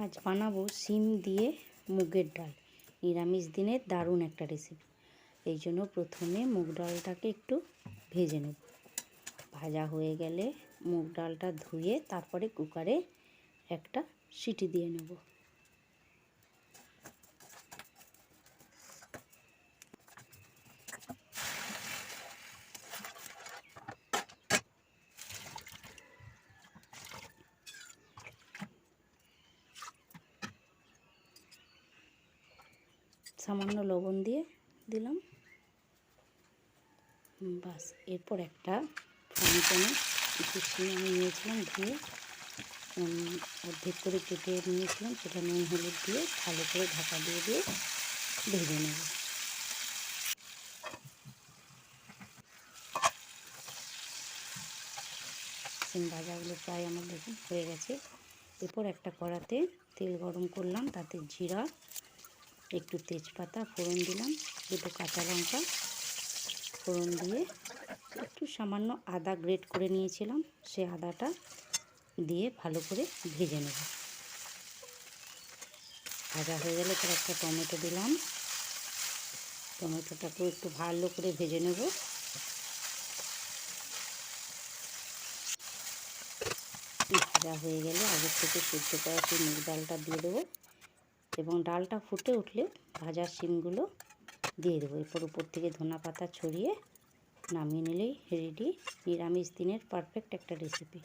আজ বানাবো শিম দিয়ে মুগের ডাল। নিরামিষ দিনের দারুণ একটা রেসিপি। এই জন্য প্রথমে মুগ ডালটাকে একটু ভেজে নেব। ভাজা হয়ে গেলে মুগ ডালটা ধুয়ে তারপরে কুকারে একটা সিটি দিয়ে নেব। সামান্য লবণ দিয়ে দিলাম। বাস, এরপর একটা ফ্রাই প্যানে কিছু শিম আমি নিয়েছিলাম, ধুয়ে অর্ধেক করে কেটে নিয়েছিলাম, সেটা নুন হলুদ দিয়ে ভালো করে ঢাকা দিয়ে ভেজে নেব। শিম ভাজাগুলো প্রায় আমার দেখুন হয়ে গেছে। এরপর একটা কড়াতে তেল গরম করলাম, তাতে জিরা, একটু তেজপাতা ফোড়ন দিলাম, দুটো কাঁচা লঙ্কা ফোড়ন দিয়ে একটু সামান্য আদা গ্রেট করে নিয়েছিলাম, সে আদাটা দিয়ে ভালো করে ভেজে নেব। ভাজা হয়ে গেলে তার একটা টমেটো দিলাম, টমেটোটাকেও একটু ভালো করে ভেজে নেব। ভাজা হয়ে গেলে আগের থেকে সেদ্ধ করা সেই মুগ ডালটা দিয়ে দেবো এবং ডালটা ফুটে উঠলে ভাজা শিমগুলো দিয়ে দেবো। এরপর উপর থেকে ধনে পাতা ছড়িয়ে নামিয়ে নিলেই রেডি নিরামিষ দিনের পারফেক্ট একটা রেসিপি।